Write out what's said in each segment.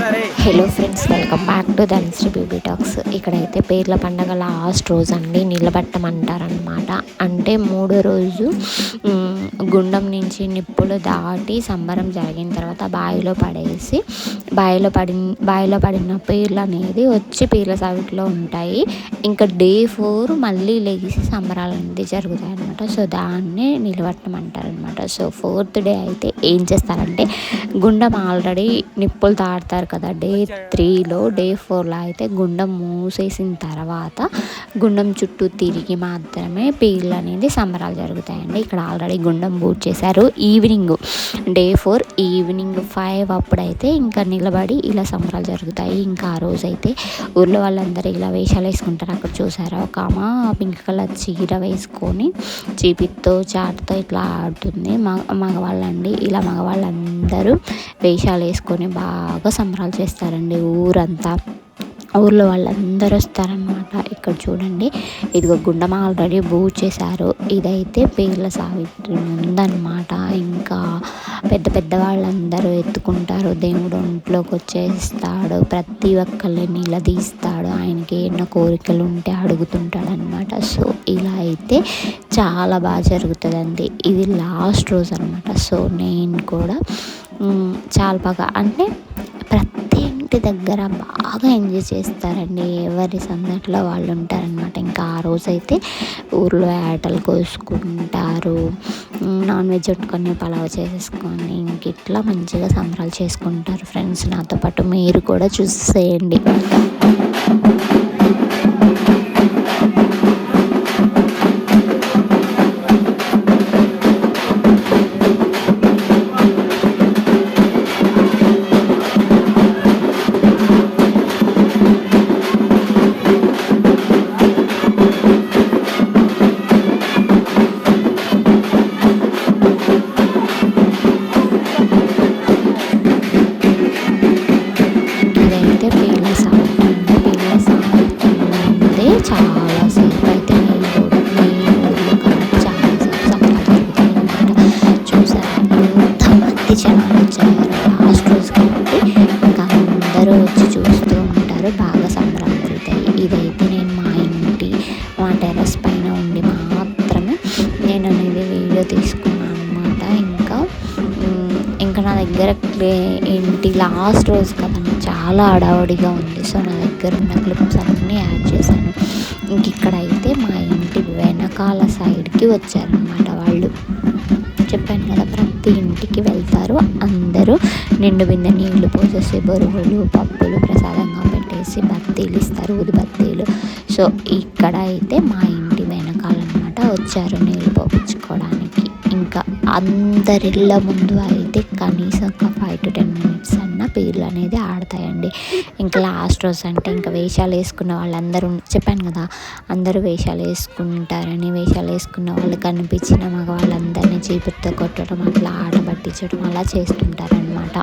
Hello friends, welcome back to Dhanashree baby talks. ఇక్కడైతే పీర్ల పండగ లాస్ట్ రోజు అండి నిలబెట్టమంటారనమాట. అంటే మూడో రోజు గుండం నుంచి నిప్పులు దాటి సంబరం జరిగిన తర్వాత బావిలో పడిన పీర్లు అనేది వచ్చి పీర్ల సావిట్లో ఉంటాయి. ఇంకా డే 4 మళ్ళీ లెగిసి సంబరాలు అనేది జరుగుతాయి అనమాట. సో దాన్నే నిలబెట్టమంటారనమాట. సో 4th డే అయితే ఏం చేస్తారంటే, గుండం ఆల్రెడీ నిప్పులు తాడతారు కదా డే 3లో. డే 4లో అయితే గుండం మూసేసిన తర్వాత గుండం చుట్టూ తిరిగి మాత్రమే పీర్లు అనేది సంబరాలు జరుగుతాయండి. ఇక్కడ ఆల్రెడీ గుండం బూట్ చేశారు. డే 4 ఈవినింగ్ 5 అప్పుడైతే ఇంకా నిలబడి ఇలా సంబరాలు జరుగుతాయి. ఇంకా ఆ రోజైతే ఊర్లో వాళ్ళందరూ ఇలా వేషాలు వేసుకుంటారు. అక్కడ చూసారా, ఒక ఆమె పింక్ కలర్ చీర వేసుకొని చీపితో చాటుతో ఇట్లా ఆడుతుంది. మగవాళ్ళండి. ఇలా మగవాళ్ళందరూ వేషాలు వేసుకొని బాగా సంబరాలు చేస్తారండి. ఊర్లో వాళ్ళందరూ వస్తారనమాట. ఇక్కడ చూడండి, ఇదిగో గుండం ఆల్రెడీ బూట్ చేశారు. ఇదైతే పీర్ల సావిత్రి ముందనమాట. ఇంకా పెద్ద వాళ్ళందరూ ఎత్తుకుంటారు. దేవుడు ఒంట్లోకి వచ్చేస్తాడు. ప్రతి ఒక్కరిని నిలదీస్తాడు. ఆయనకి ఎన్నో కోరికలు ఉంటే అడుగుతుంటాడు అనమాట. సో ఇలా అయితే చాలా బాగా జరుగుతుందండి. ఇది లాస్ట్ రోజు అనమాట. సో నేను కూడా చాలా బాగా, అంటే ప్రతి ఇంటి దగ్గర బాగా ఎంజాయ్ చేస్తారండి. ఎవరి సందట్లో వాళ్ళు ఉంటారనమాట. ఇంకా ఆ రోజైతే ఊర్లో ఆటలు కోసుకుంటారు. నాన్ వెజ్ వండుకొని పలావ్ చేసుకొని ఇంక ఇట్లా మంచిగా సంబరాలు చేసుకుంటారు. ఫ్రెండ్స్, నాతో పాటు మీరు కూడా చూసేయండి. చాలాసేపు అయితే ఊర్లో కాబట్టి చాలాసేపు సంబరాలు జరుగుతాయి అనమాట. చూసారా, ఎంతమంది జనాలు వచ్చారు లాస్ట్ రోజు కాబట్టి. ఇంకా అందరూ వచ్చి చూస్తూ ఉంటారు. బాగా సంబరాలు జరుగుతాయి. ఇదైతే నేను మా టెర్రస్ పైన ఉండి మాత్రమే నేను అనేది వీడియో తీసుకున్నాను అనమాట. ఇంకా నా దగ్గర ఏంటి లాస్ట్ రోజు కదండి, చాలా హడావుడిగా ఉంది. సో నా దగ్గర ఉన్న క్లిప్స్ అన్నీ యాడ్ చేశాను. ఇంక ఇక్కడైతే మా ఇంటి వెనకాల సైడ్కి వచ్చారనమాట వాళ్ళు. చెప్పాను కదా, ప్రతి ఇంటికి వెళ్తారు. అందరూ నిండు బిందె నీళ్లు పోసేసి బొరుగులు పప్పులు ప్రసాదంగా పెట్టేసి బత్తీలు ఇస్తారు, ఊది బత్తీలు. సో ఇక్కడ అయితే మా ఇంటి వెనకాలన్నమాట వచ్చారు నీళ్ళు పోపించుకోవడానికి. ఇంకా అందరిళ్ళ ముందు అయితే కనీసం ఒక 5 to 10 minutes అన్న పీర్లు అనేది ఆడతాయండి. ఇంకా లాస్ట్ రోజు అంటే ఇంకా వేషాలు వేసుకున్న వాళ్ళందరూ, చెప్పాను కదా అందరూ వేషాలు వేసుకుంటారని. వేషాలు వేసుకున్న వాళ్ళు కనిపించిన మగవాళ్ళందరినీ చీపురుతో కొట్టడం, అట్లా ఆట పట్టించడం అలా చేస్తుంటారనమాట.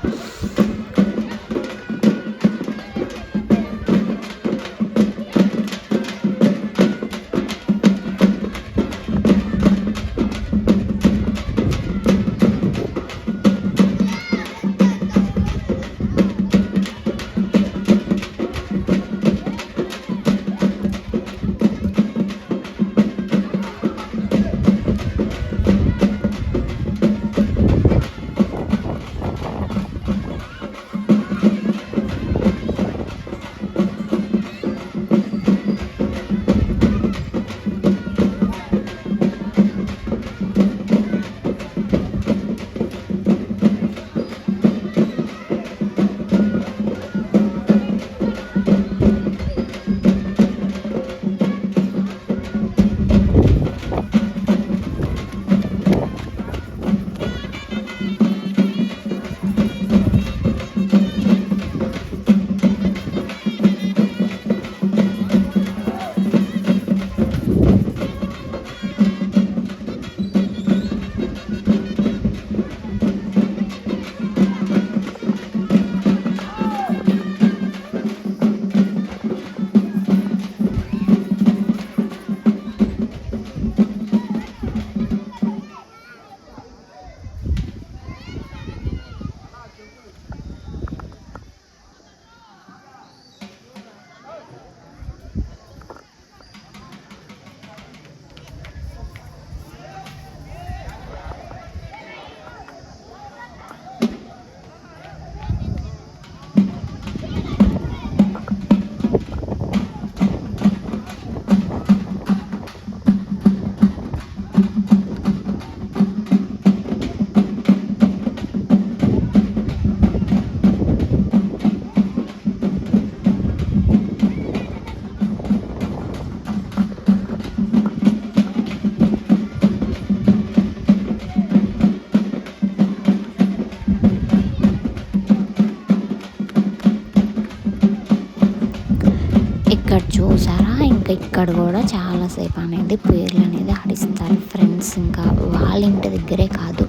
ఇక్కడ చూసారా, ఇంకా ఇక్కడ కూడా చాలాసేపు అనేది పేర్లు అనేది ఆడిస్తారు ఫ్రెండ్స్. ఇంకా వాళ్ళ ఇంటి దగ్గరే కాదు,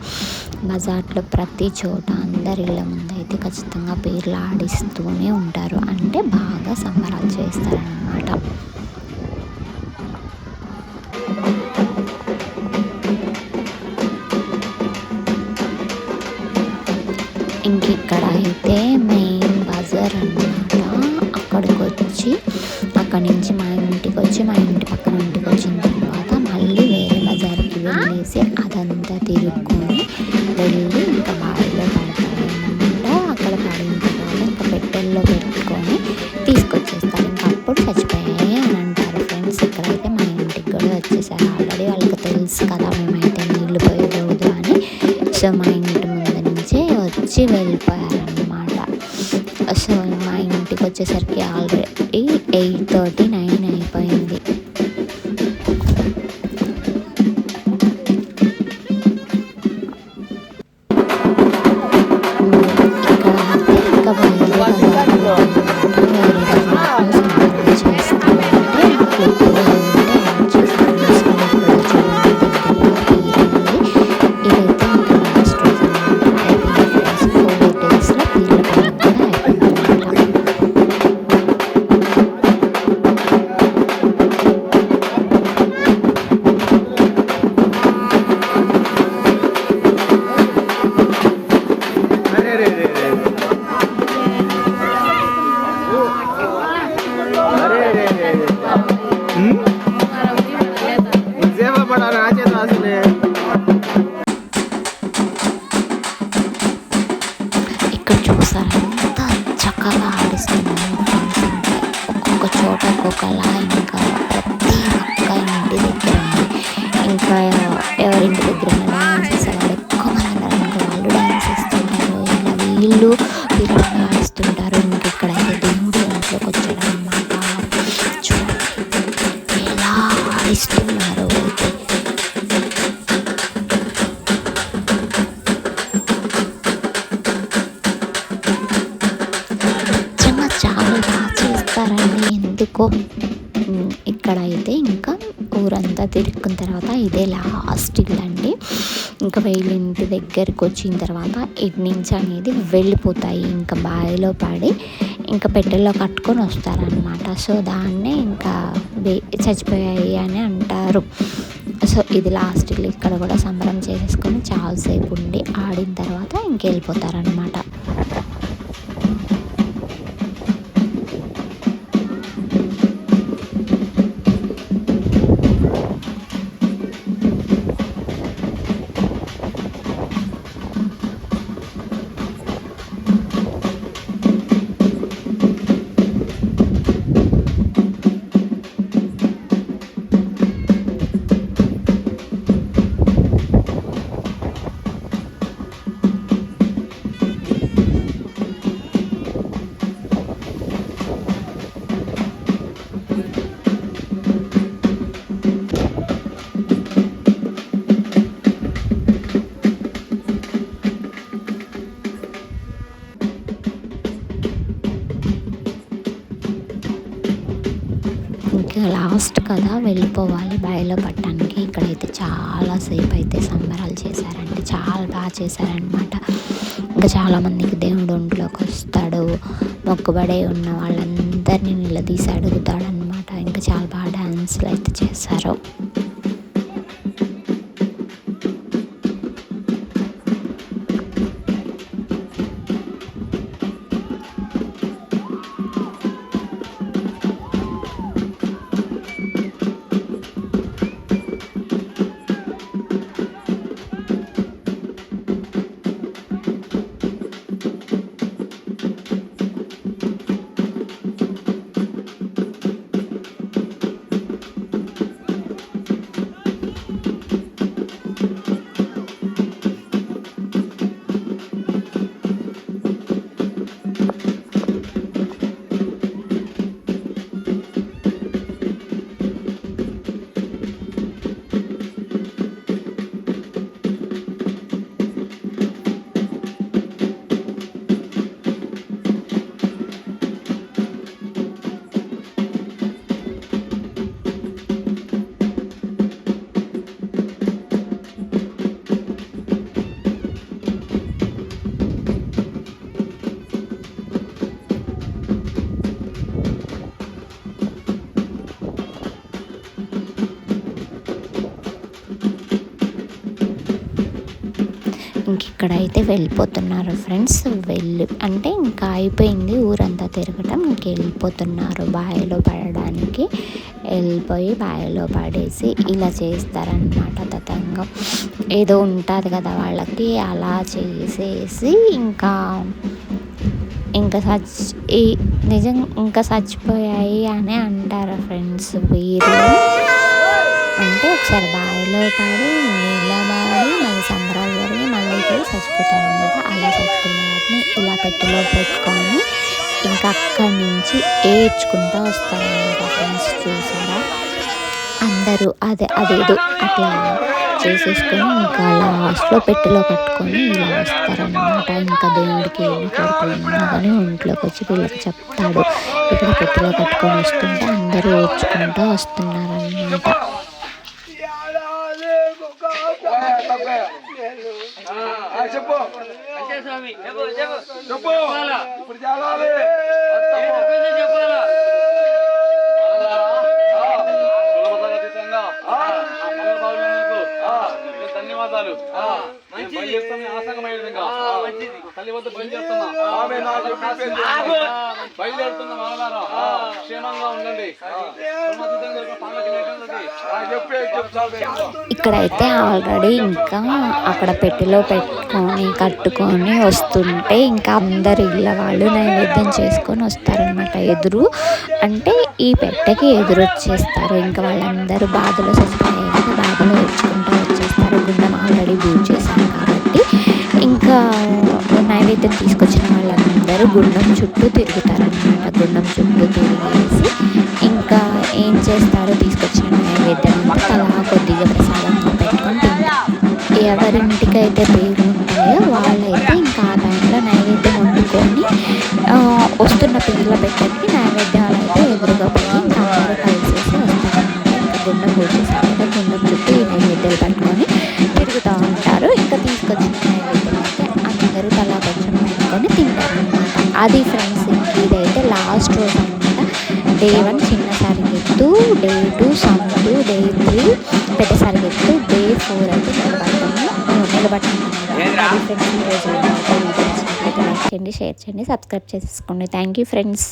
బజార్లో ప్రతి చోట అందరి ఇళ్ళ ముందు అయితే ఖచ్చితంగా పేర్లు ఆడిస్తూనే ఉంటారు. అంటే బాగా సంబరాలు చేస్తారన్నమాట. ఇంక ఇక్కడ అయితే మెయిన్ బజార్ అన్నమాట. అక్కడి నుంచి మా ఇంటికి వచ్చి, మా ఇంటి పక్కన ఇంటికి వచ్చిన తర్వాత మళ్ళీ వేరే బజార్కి వెళ్ళేసి అదంతా తిరుక్కొని వెళ్ళి ఇంకా బావిలో పడతారన్నమాట. అక్కడ పడిన తర్వాత ఇంకా పెట్టెల్లో పెట్టుకొని తీసుకొచ్చేస్తారు. ఇంకా అప్పుడు చచ్చిపోయాయి అని అంటారు ఫ్రెండ్స్. ఇక్కడైతే మా ఇంటికి కూడా వచ్చేసారు ఆల్రెడీ. వాళ్ళకి తెలుసు కదా మేమైతే నీళ్ళు పోయకూడదు అని. సో మా ఇంటి ముందు నుంచే వచ్చి వెళ్ళిపోయారన్నమాట. సో మా ఇంటికి వచ్చేసరికి ఆల్రెడీ 8:30, 9 అయిపోయింది. ఇక్కడ అయితే ఇంకా ఇక్కడ చూసారా ఎంత చక్కగా ఆడిస్తున్నారు ఫ్రెండ్స్. అంటే ఒక్కొక్క చోట ఒక్కొక్కలా. ఇంకా ప్రతి ఒక్క ఇంటి దగ్గర ఇంకా ఎవరింటి దగ్గర డ్యాన్స్ చేసేవాళ్ళు ఎక్కువ మంది ఉన్నారు. ఇంకా వాళ్ళు డ్యాన్స్ చేస్తుంటారు, ఇలా వీళ్ళు పిల్లలు ఆడిస్తుంటారు. ఇంక ఇక్కడైతే దేవుడు ఇంట్లోకి వచ్చాడు అన్నమాట. చూడండి ఎలా ఆడిస్తున్నారు అయితే. చాలా బాగా చేస్తారండి. ఎందుకో ఇక్కడైతే ఇంకా ఊరంతా తిరుక్కున్న తర్వాత ఇదే లాస్ట్ ఇల్లు అండి. ఇంకా వీళ్ళ ఇంటి దగ్గరికి వచ్చిన తర్వాత ఇటు నుంచి అనేది వెళ్ళిపోతాయి. ఇంకా బావిలో పడి ఇంకా పెట్టెల్లో కట్టుకొని వస్తారనమాట. సో దాన్నే ఇంకా చచ్చిపోయాయి అని అంటారు. సో ఇది లాస్ట్ ఇల్లు. ఇక్కడ కూడా సంబరం చేసేసుకొని చాలాసేపు ఉండి ఆడిన తర్వాత ఇంకెళ్ళిపోతారనమాట. ఇంకా లాస్ట్ కదా వెళ్ళిపోవాలి బావిలో పట్టడానికి. ఇక్కడైతే చాలాసేపు అయితే సంబరాలు చేశారండి. చాలా బాగా చేశారనమాట. ఇంకా చాలామందికి దేవుడు ఒంట్లోకి వస్తాడు, మొక్కుబడే ఉన్న వాళ్ళందరినీ నిలదీసి అడుగుతాడనమాట. ఇంకా చాలా బాగా డ్యాన్స్లు అయితే చేశారు. ఇంక ఇక్కడైతే వెళ్ళిపోతున్నారు ఫ్రెండ్స్. అంటే ఇంకా అయిపోయింది ఊరంతా తిరగటం, ఇంక వెళ్ళిపోతున్నారు బావిలో పడడానికి. వెళ్ళిపోయి బావిలో పడేసి ఇలా చేస్తారనమాట తతంగం. ఏదో ఉంటుంది కదా వాళ్ళకి, అలా చేసేసి ఇంకా ఇంకా చచ్చిపోయాయి అని అంటారు ఫ్రెండ్స్ వీరు. అంటే ఒకసారి బావిలో పడి నిలబడి మళ్ళీ సంబరాలు జరిగి మళ్ళీ చచ్చిపోతారు అనమాట. అలా చచ్చిపోయిన వాటిని ఇలా పెట్టెలో పెట్టుకొని ఇంకా అక్కడి నుంచి ఏడ్చుకుంటూ వస్తారనమాట ఫ్రెండ్స్. చూసారా, అందరూ అదేదో అట్లా చేసేసుకొని ఇంకా లాస్ట్లో పెట్టెలో కట్టుకొని ఇలా వస్తారనమాట. ఇంకా దేవుడికి ఎన్ని కోరికలు ఉన్నా కానీ ఒంట్లోకి వచ్చి వీళ్ళకి చెప్తాడు. ఇక్కడ పెట్టెలో కట్టుకొని వస్తుంటే అందరూ ఏడ్చుకుంటూ వస్తున్నారనమాట. ధన్యవాదాలు. తల్లి వద్ద బయలుదేరుతున్నా క్షేమంగా ఉండండి. ఇక్కడైతే ఆల్రెడీ ఇంకా అక్కడ పెట్టెలో కట్టుకొని వస్తుంటే ఇంకా అందరు ఇళ్ళ వాళ్ళు నైవేద్యం చేసుకొని వస్తారనమాట. ఎదురు అంటే ఈ పెట్టెకి ఎదురు వచ్చేస్తారు. ఇంకా వాళ్ళందరూ బాధలో చచ్చిపోయాయి కదా, బాధలో వచ్చుకుంటూ వచ్చేస్తారు. గుండం ఆల్రెడీ బూట్ చేశారు కాబట్టి ఇంకా నైవేద్యం తీసుకొచ్చిన వాళ్ళందరూ గుండం చుట్టూ తిరుగుతారనమాట. గుండం చుట్టూ తిరిగేసి ఇంకా ఏం చేస్తారో తీసుకొచ్చిన నైవేద్యం అంతా తలా కొద్దిగా ప్రసాదంగా పెట్టుకొని తింటారు. ఎవరింటికైతే పేరు ఉంటాయో వాళ్ళైతే ఇంకా ఆ టైంలో నైవేద్యం వండుకొని వస్తున్న పిల్లల పెట్టకి నైవేద్యాలు అయితే ఎదురుగా పోయి ఇంకా అందరూ కలిసేసి వస్తారనమాట. ఇంకా గుండం పూజేసారు కదా, గుండం చుట్టూ ఈ నైవేద్యాలు పట్టుకొని తిరుగుతూ ఉంటారు. ఇంకా తీసుకొచ్చిన నైవేద్యం అయితే అందరూ తలా కొంచెం పెట్టుకొని తింటారనమాట. అది ఫ్రెండ్స్, ఇదైతే లాస్ట్ రోజు అనమాట. డే 1 చిన్న సరిగెత్తు, డే 2 సందు, డే 3 పెద్ద సరిగెత్తు, డే 4 అయితే నిలబడతాము. అది ఫ్రెండ్స్ ఈరోజు వీడియో నచ్చినట్లయితే లైక్ చేయండి, షేర్ చేయండి, సబ్స్క్రైబ్ చేసుకోండి. Thank you friends.